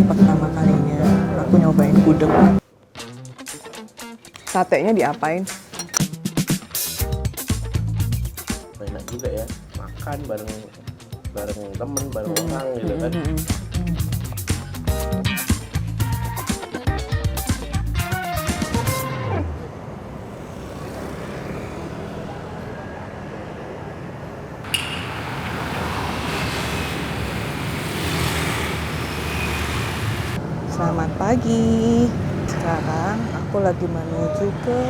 pertama kalinya aku nyobain gudeg. Satenya diapain? Enak juga ya, makan bareng temen, bareng orang gitu kan. Selamat pagi. Sekarang aku lagi menuju ke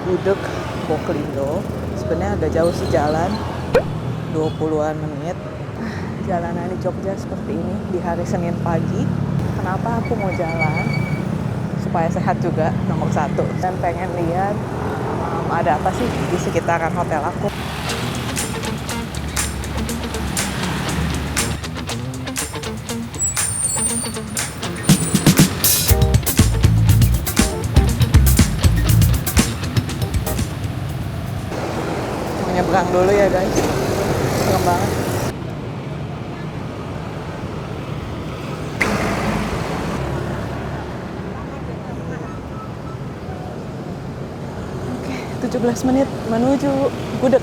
gudeg Boklindo. Sebenarnya agak jauh sih jalan, 20-an menit. Jalanan di Jogja seperti ini di hari Senin pagi. Kenapa aku mau jalan? Supaya sehat juga, nomor satu. Dan pengen lihat ada apa sih di sekitaran hotel aku. Nyebrang dulu ya guys, serem banget. Oke, 17 menit menuju gudeg.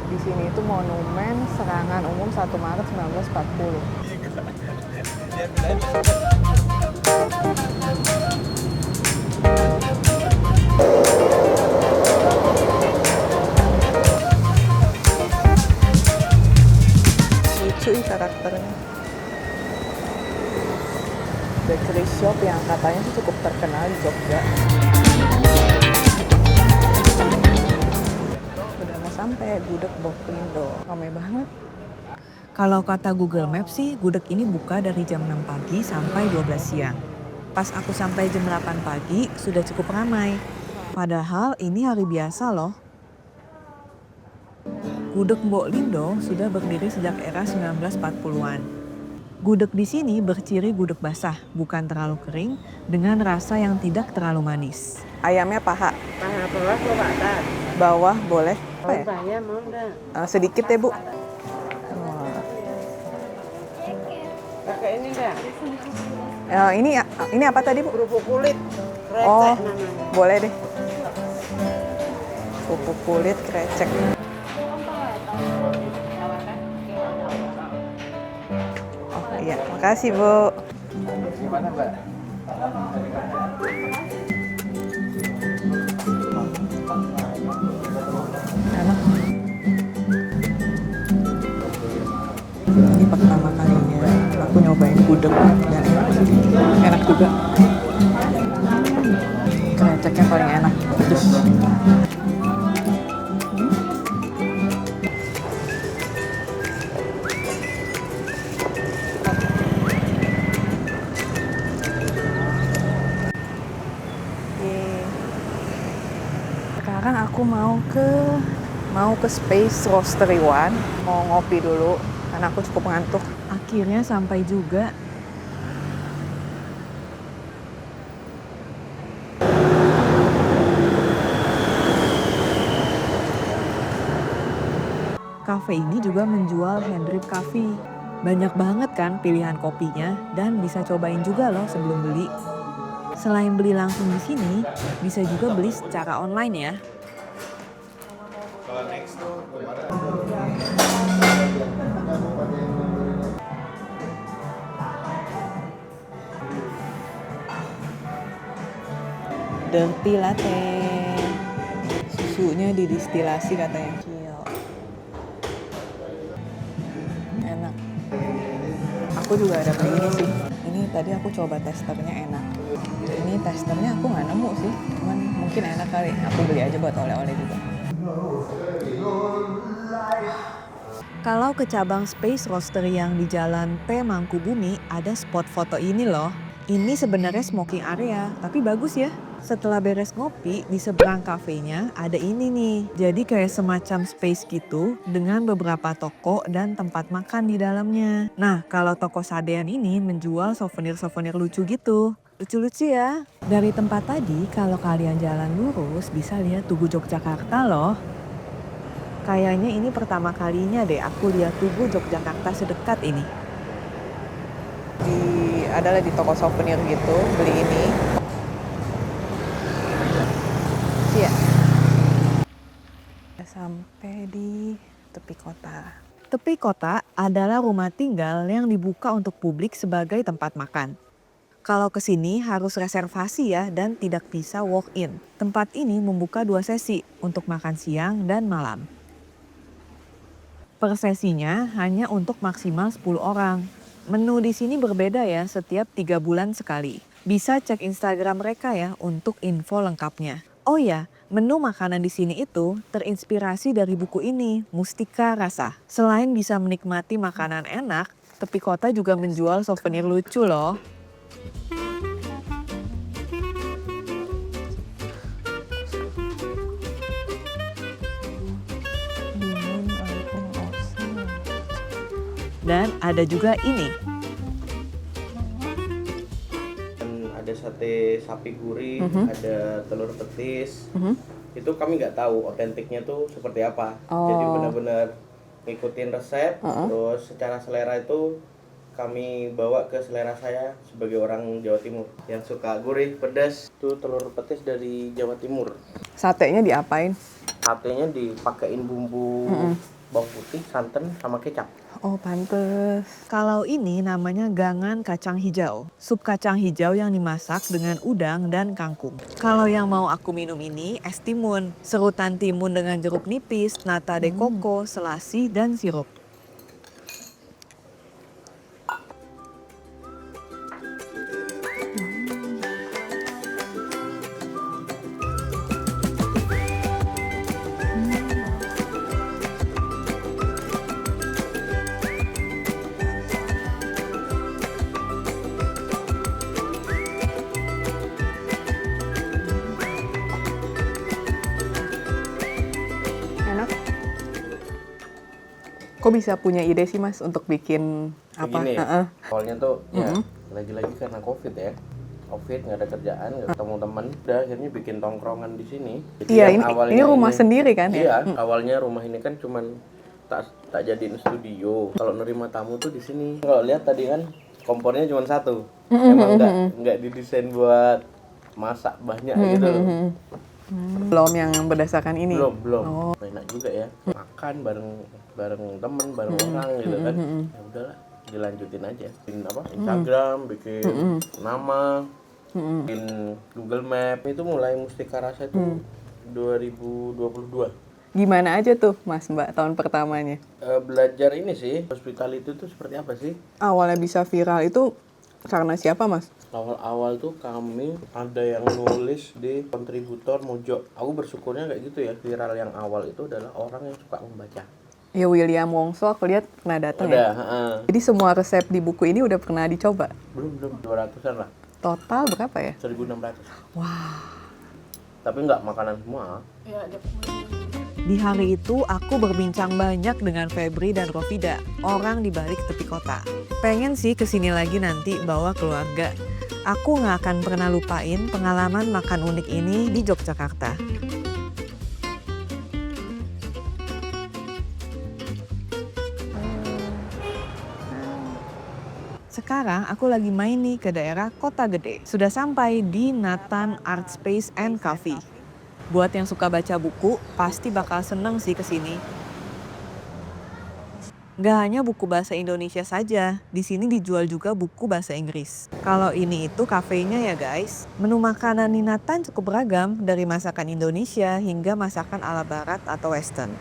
Di sini itu monumen serangan umum 1 Maret 1940. Lucu karakternya. Bakery shop yang katanya sih cukup terkenal di Jogja. Udah mau sampai gudeg Boklindo, ramai banget. Kalau kata Google Maps sih, gudeg ini buka dari jam 6 pagi sampai 12 siang. Pas aku sampai jam 8 pagi, sudah cukup ramai. Padahal ini hari biasa loh. Gudeg Boklindo sudah berdiri sejak era 1940-an. Gudeg di sini berciri gudeg basah, bukan terlalu kering, dengan rasa yang tidak terlalu manis. Ayamnya paha. Paha bawah atau ke atas? Bawah boleh. Apa ya? Bayam mau enggak? Sedikit ya Bu. Pakai ini enggak? Ini apa tadi Bu? Kerupuk kulit. Recek Oh, namanya. boleh deh. Kerupuk kulit krecek. Oh iya, makasih Bu. Gimana Mbak? Enak. Ini pertama kalinya aku nyobain gudeg dan enak juga. Kreceknya paling enak, pedes. Sekarang aku mau ke Space Roastery One, mau ngopi dulu karena aku cukup ngantuk. Akhirnya sampai juga. Cafe ini juga menjual hand drip coffee. Banyak banget kan pilihan kopinya dan bisa cobain juga loh sebelum beli. Selain beli langsung di sini, bisa juga beli secara online ya. Dirty latte. Susunya didistilasi katanya. Enak. Aku juga ada beli ini sih. Ini tadi aku coba testernya enak. Ini testernya aku nggak nemu sih. Cuman mungkin enak kali. Aku beli aja buat oleh-oleh juga. Kalau ke cabang Space Roastery yang di Jalan P Mangkubumi, ada spot foto ini loh. Ini sebenarnya smoking area, tapi bagus ya. Setelah beres ngopi, di seberang kafenya ada ini nih. Jadi kayak semacam space gitu dengan beberapa toko dan tempat makan di dalamnya. Nah, kalau toko Sadean ini menjual souvenir-souvenir lucu gitu. Lucu-lucu ya. Dari tempat tadi, kalau kalian jalan lurus bisa lihat Tugu Yogyakarta loh. Kayaknya ini pertama kalinya deh aku lihat Tugu Yogyakarta sedekat ini. Di adalah di toko souvenir gitu, beli ini. Iya. Sampai di tepi kota. Tepi kota adalah rumah tinggal yang dibuka untuk publik sebagai tempat makan. Kalau ke sini harus reservasi ya dan tidak bisa walk-in. Tempat ini membuka 2 sesi untuk makan siang dan malam. Per sesinya hanya untuk maksimal 10 orang. Menu di sini berbeda ya setiap 3 bulan sekali. Bisa cek Instagram mereka ya untuk info lengkapnya. Oh ya, menu makanan di sini itu terinspirasi dari buku ini, Mustika Rasa. Selain bisa menikmati makanan enak, tepi kota juga menjual souvenir lucu loh. Dan ada juga ini. Ada sate sapi gurih, ada telur petis. Itu kami nggak tahu otentiknya tuh seperti apa. Jadi benar-benar ngikutin resep. Terus secara selera itu kami bawa ke selera saya sebagai orang Jawa Timur yang suka gurih, pedas. Itu telur petis dari Jawa Timur. Satenya diapain? Satenya dipakein bumbu bawang putih, santan, sama kecap. Oh pantes. Kalau ini namanya gangan kacang hijau. Sup kacang hijau yang dimasak dengan udang dan kangkung. Kalau yang mau aku minum ini es timun. Serutan timun dengan jeruk nipis, nata de coco, selasi, dan sirup. Enak. Kok bisa punya ide sih Mas untuk bikin apa? Begini ya, awalnya tuh ya lagi-lagi karena COVID ya. COVID nggak ada kerjaan, nggak ketemu teman. Udah akhirnya bikin tongkrongan di sini. Jadi Iya, yang ini rumah sendiri kan ya? Iya, awalnya rumah ini kan cuman tak jadiin studio. Kalau nerima tamu tuh di sini. Kalau lihat tadi kan kompornya cuma satu. Emang nggak didesain buat masak banyak gitu loh. Belum yang berdasarkan ini? Belum. Enak juga ya. Makan bareng temen, bareng orang gitu kan. Ya udahlah, dilanjutin aja. Bikin apa? Instagram, bikin nama, bikin Google Map. Itu mulai Mustika Rasa itu 2022. Gimana aja tuh Mas Mbak tahun pertamanya? Belajar ini sih, hospitality itu seperti apa sih? Awalnya bisa viral itu karena siapa Mas? Awal-awal tuh kami ada yang nulis di kontributor Mojo. Aku bersyukurnya kayak gitu ya. Viral yang awal itu adalah orang yang suka membaca. Ya William Wongso aku lihat pernah datang ya. Jadi semua resep di buku ini udah pernah dicoba? Belum 200-an lah. Total berapa ya? 1.600. Wah. Tapi nggak makanan semua. Di hari itu aku berbincang banyak dengan Febri dan Rofida, orang di balik tepi kota. Pengen sih kesini lagi nanti bawa keluarga. Aku nggak akan pernah lupain pengalaman makan unik ini di Yogyakarta. Sekarang aku lagi main nih ke daerah Kota Gede. Sudah sampai di Nathan Art Space and Cafe. Buat yang suka baca buku, pasti bakal seneng sih kesini. Gak hanya buku bahasa Indonesia saja, di sini dijual juga buku bahasa Inggris. Kalau ini itu kafenya ya guys. Menu makanan di Nathan cukup beragam, dari masakan Indonesia hingga masakan ala barat atau western.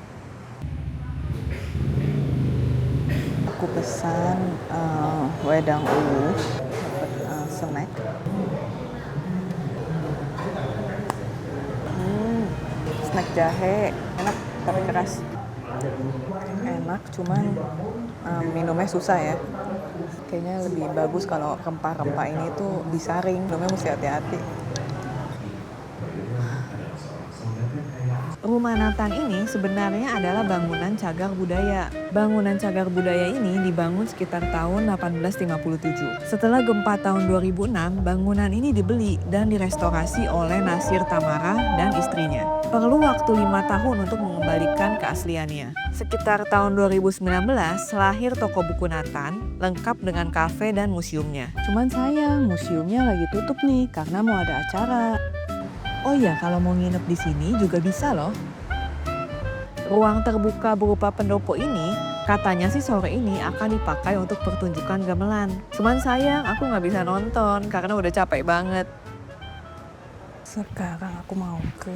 Aku pesan wedang ungu, snack. Snack jahe, enak tapi keras. Enak, cuman minumnya susah ya. Kayaknya lebih bagus kalau rempah-rempah ini tuh disaring, minumnya mesti hati-hati. Rumah Nathan ini sebenarnya adalah bangunan cagar budaya. Bangunan cagar budaya ini dibangun sekitar tahun 1857. Setelah gempa tahun 2006, bangunan ini dibeli dan direstorasi oleh Nasir Tamara dan istrinya. Perlu waktu 5 tahun untuk mengembalikan keasliannya. Sekitar tahun 2019, lahir toko buku Nathan, lengkap dengan kafe dan museumnya. Cuman sayang, museumnya lagi tutup nih karena mau ada acara. Oh iya, kalau mau nginep di sini juga bisa loh. Ruang terbuka berupa pendopo ini, katanya sih sore ini akan dipakai untuk pertunjukan gamelan. Cuman sayang, aku nggak bisa nonton karena udah capek banget. Sekarang aku mau ke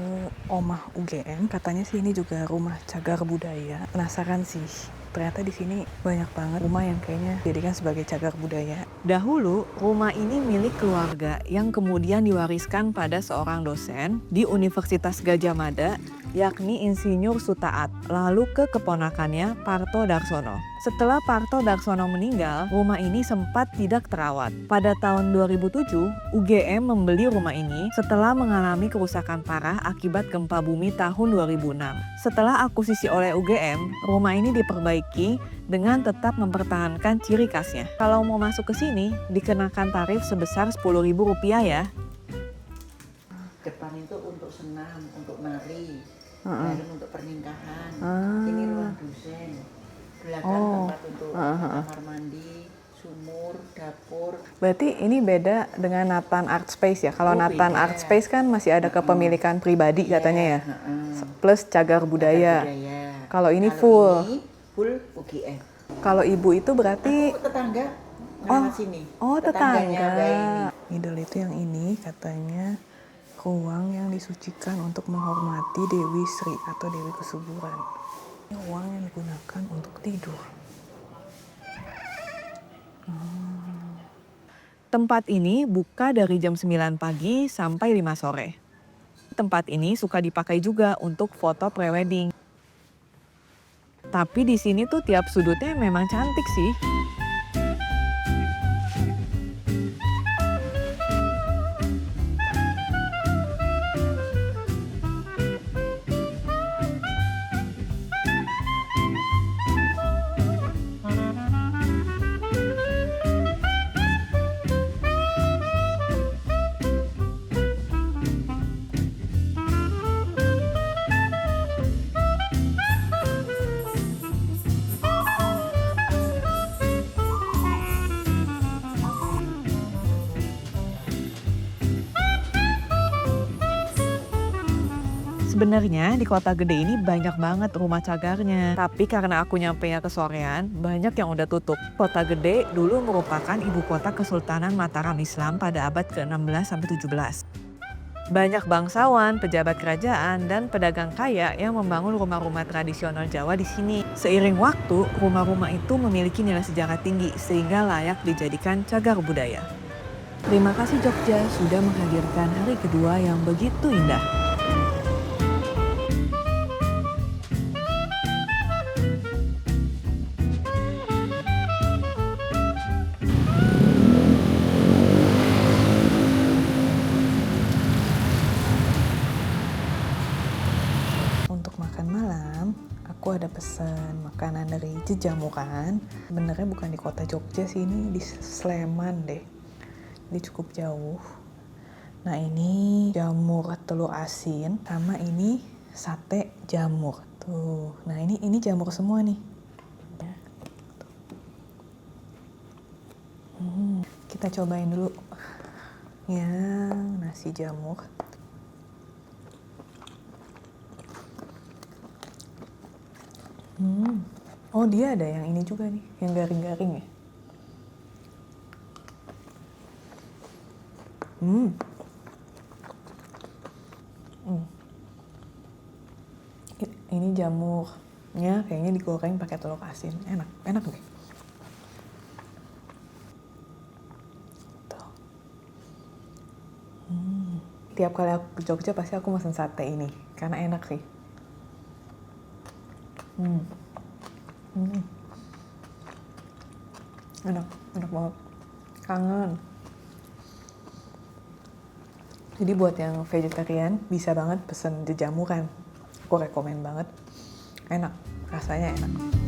Omah UGM, katanya sih ini juga rumah cagar budaya. Penasaran sih, ternyata di sini banyak banget rumah yang kayaknya dijadikan sebagai cagar budaya. Dahulu, rumah ini milik keluarga yang kemudian diwariskan pada seorang dosen di Universitas Gadjah Mada, yakni Insinyur Sutaat, lalu ke keponakannya Parto Darsono. Setelah Parto Darsono meninggal, rumah ini sempat tidak terawat. Pada tahun 2007, UGM membeli rumah ini setelah mengalami kerusakan parah akibat gempa bumi tahun 2006. Setelah akuisisi oleh UGM, rumah ini diperbaiki dengan tetap mempertahankan ciri khasnya. Kalau mau masuk ke sini, dikenakan tarif sebesar Rp10.000 ya. Depan itu untuk senam, untuk nari, dalam untuk pernikahan. Ini ruang dosen. Belakang tempat untuk kamar mandi, sumur, dapur. Berarti ini beda dengan Nathan Art Space ya? Kalau Nathan beda. Art Space kan masih ada kepemilikan pribadi katanya ya? Plus cagar budaya. Kalau ini full. Ini full UGM. Kalau ibu itu berarti... Aku tetangga lewat sini. Oh, Tetangganya tetangga. Mbak ini. Idol itu yang ini katanya ruang yang disucikan untuk menghormati Dewi Sri atau Dewi Kesuburan. Ini ruang yang digunakan untuk tidur. Tempat ini buka dari jam 9 pagi sampai 5 sore. Tempat ini suka dipakai juga untuk foto prewedding. Tapi di sini tuh tiap sudutnya memang cantik sih. Sebenarnya di kota gede ini banyak banget rumah cagarnya. Tapi karena aku nyampe ya kesorean, banyak yang udah tutup. Kota gede dulu merupakan ibu kota Kesultanan Mataram Islam pada abad ke-16-17. Banyak bangsawan, pejabat kerajaan, dan pedagang kaya yang membangun rumah-rumah tradisional Jawa di sini. Seiring waktu, rumah-rumah itu memiliki nilai sejarah tinggi sehingga layak dijadikan cagar budaya. Terima kasih Jogja sudah menghadirkan hari kedua yang begitu indah. Untuk makan malam, aku ada pesan makanan dari Jejamuran. Sebenarnya bukan di kota Jogja sih, ini di Sleman deh. Ini cukup jauh. Nah ini jamur telur asin, sama ini sate jamur. Tuh, nah ini jamur semua nih. Kita cobain dulu yang nasi jamur. Oh dia ada yang ini juga nih, yang garing-garing ya. Ini jamurnya kayaknya digoreng pakai telur asin, enak deh. Tuh. Tiap kali aku ke Jogja pasti aku mesen sate ini, karena enak sih. Enak banget. Kangen. Jadi buat yang vegetarian bisa banget pesen Jejamuran. Aku rekomen banget, enak, rasanya enak.